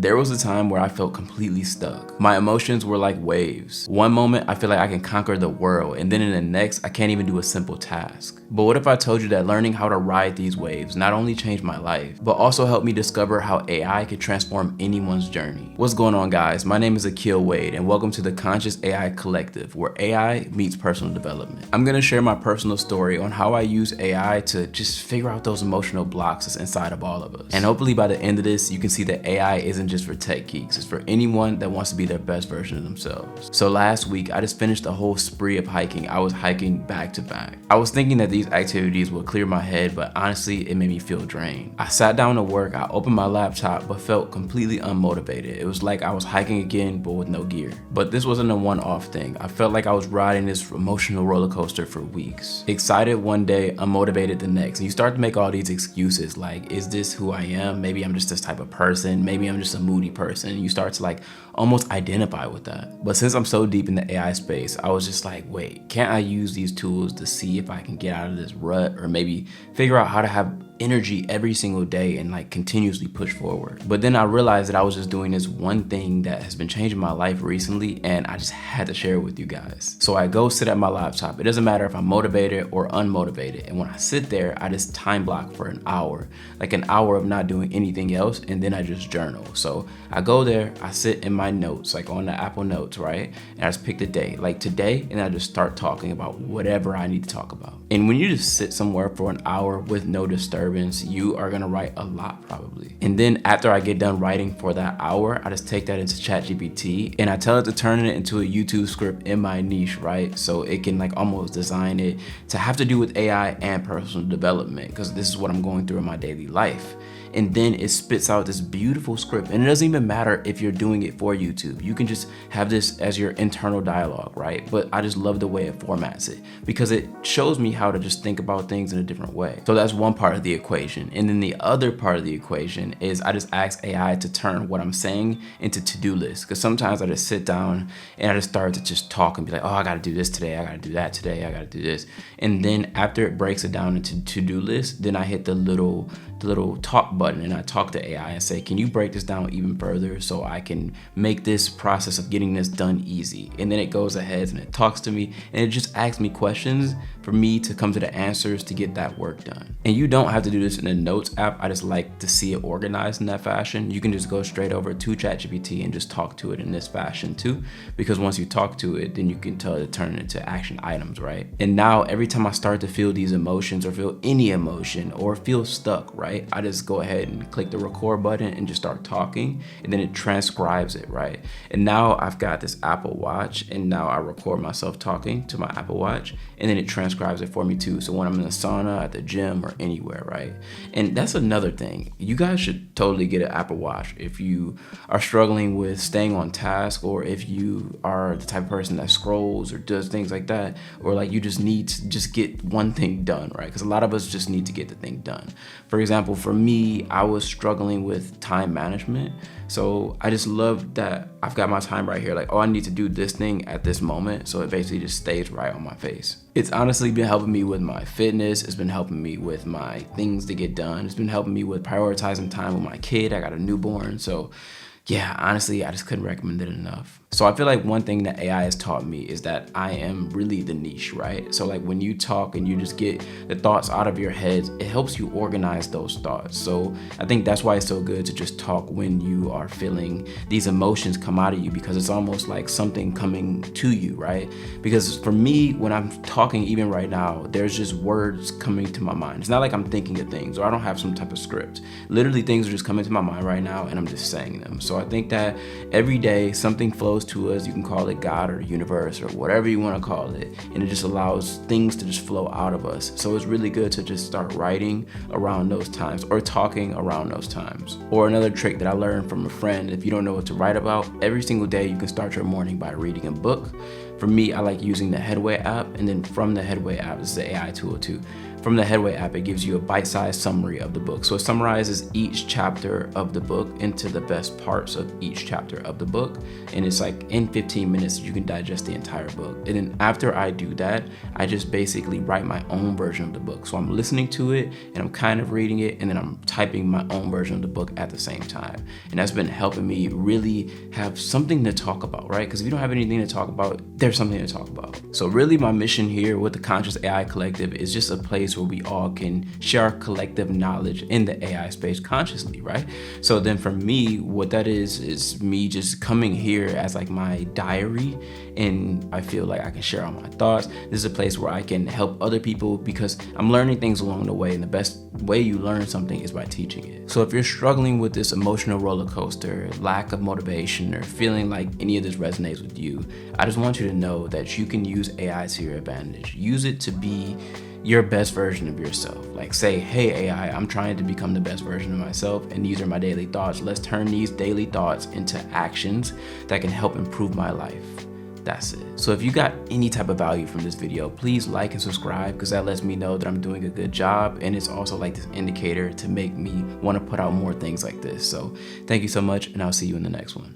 There was a time where I felt completely stuck. My emotions were like waves. One moment I feel like I can conquer the world, and then in the next I can't even do a simple task. But what if I told you that learning how to ride these waves not only changed my life, but also helped me discover how AI could transform anyone's journey? What's going on, guys? My name is Akil Wade, and welcome to the Conscious AI Collective, where AI meets personal development. I'm gonna share my personal story on how I use AI to just figure out those emotional blocks that's inside of all of us. And hopefully by the end of this, you can see that AI isn't just for tech geeks, it's for anyone that wants to be their best version of themselves. So last week, I just finished a whole spree of hiking. I was hiking back to back. I was thinking that these activities would clear my head, but honestly, it made me feel drained. I sat down to work, I opened my laptop, but felt completely unmotivated. It was like I was hiking again, but with no gear. But this wasn't a one-off thing. I felt like I was riding this emotional roller coaster for weeks. Excited one day, unmotivated the next. And you start to make all these excuses like, is this who I am? Maybe I'm just this type of person. Maybe I'm just a moody person. You start to almost identify with that. But since I'm so deep in the AI space, I was just like, wait, can't I use these tools to see if I can get out of this rut, or maybe figure out how to have energy every single day and continuously push forward? But then I realized that I was just doing this one thing that has been changing my life recently, and I just had to share it with you guys. So I go sit at my laptop. It doesn't matter if I'm motivated or unmotivated. And when I sit there, I just time block for an hour, like an hour of not doing anything else, and then I just journal. So I go there, I sit in my notes, like on the Apple Notes, right? And I just pick the day, like today, and I just start talking about whatever I need to talk about. And when you just sit somewhere for an hour with no disturbance, you are gonna write a lot probably. And then after I get done writing for that hour, I just take that into ChatGPT and I tell it to turn it into a YouTube script in my niche, right? So it can almost design it to have to do with AI and personal development, because this is what I'm going through in my daily life. And then it spits out this beautiful script. And it doesn't even matter if you're doing it for YouTube. You can just have this as your internal dialogue, right? But I just love the way it formats it, because it shows me how to just think about things in a different way. So that's one part of the equation. And then the other part of the equation is I just ask AI to turn what I'm saying into to-do lists. Because sometimes I just sit down and I just start to just talk and be like, oh, I gotta do this today, I gotta do that today, I gotta do this. And then after it breaks it down into to-do lists, then I hit the little talk button and I talk to AI and say, can you break this down even further so I can make this process of getting this done easy? And then it goes ahead and it talks to me and it just asks me questions for me to come to the answers to get that work done. And you don't have to do this in a notes app. I just like to see it organized in that fashion. You can just go straight over to ChatGPT and just talk to it in this fashion too, because once you talk to it, then you can tell it to turn it into action items, right? And now every time I start to feel these emotions or feel any emotion or feel stuck, right, I just go ahead and click the record button and just start talking, and then it transcribes it, right? And now I've got this Apple Watch, and now I record myself talking to my Apple Watch, and then it transcribes it for me too. So when I'm in the sauna, at the gym, or anywhere, right? And that's another thing. You guys should totally get an Apple Watch if you are struggling with staying on task, or if you are the type of person that scrolls or does things like that, or you just need to just get one thing done, right? Because a lot of us just need to get the thing done. For example, for me, I was struggling with time management. So I just love that I've got my time right here. I need to do this thing at this moment. So it basically just stays right on my face. It's honestly been helping me with my fitness. It's been helping me with my things to get done. It's been helping me with prioritizing time with my kid. I got a newborn. So yeah, honestly, I just couldn't recommend it enough. So I feel like one thing that AI has taught me is that I am really the niche, right? So when you talk and you just get the thoughts out of your head, it helps you organize those thoughts. So I think that's why it's so good to just talk when you are feeling these emotions come out of you, because it's almost like something coming to you, right? Because for me, when I'm talking even right now, there's just words coming to my mind. It's not like I'm thinking of things or I don't have some type of script. Literally things are just coming to my mind right now and I'm just saying them. So I think that every day something flows to us. You can call it God or the universe or whatever you want to call it, and it just allows things to just flow out of us. So it's really good to just start writing around those times or talking around those times. Or another trick that I learned from a friend, if you don't know what to write about, every single day you can start your morning by reading a book. For me, I like using the Headway app, and then from the Headway app, this is the AI tool too. From the Headway app, it gives you a bite-sized summary of the book. So it summarizes each chapter of the book into the best parts of each chapter of the book. And it's like in 15 minutes, you can digest the entire book. And then after I do that, I just basically write my own version of the book. So I'm listening to it and I'm kind of reading it, and then I'm typing my own version of the book at the same time. And that's been helping me really have something to talk about, right? Because if you don't have anything to talk about, there's something to talk about. So really my mission here with the Conscious AI Collective is just a place where we all can share our collective knowledge in the AI space consciously, right? So then for me, what that is me just coming here as like my diary, and I feel like I can share all my thoughts. This is a place where I can help other people because I'm learning things along the way, and the best way you learn something is by teaching it. So if you're struggling with this emotional roller coaster, lack of motivation, or feeling like any of this resonates with you, I just want you to know that you can use AI to your advantage. Use it to be your best version of yourself. Like say, hey AI, I'm trying to become the best version of myself, and these are my daily thoughts. Let's turn these daily thoughts into actions that can help improve my life. That's it. So if you got any type of value from this video, please like and subscribe, because that lets me know that I'm doing a good job, and it's also like this indicator to make me want to put out more things like this. So thank you so much, and I'll see you in the next one.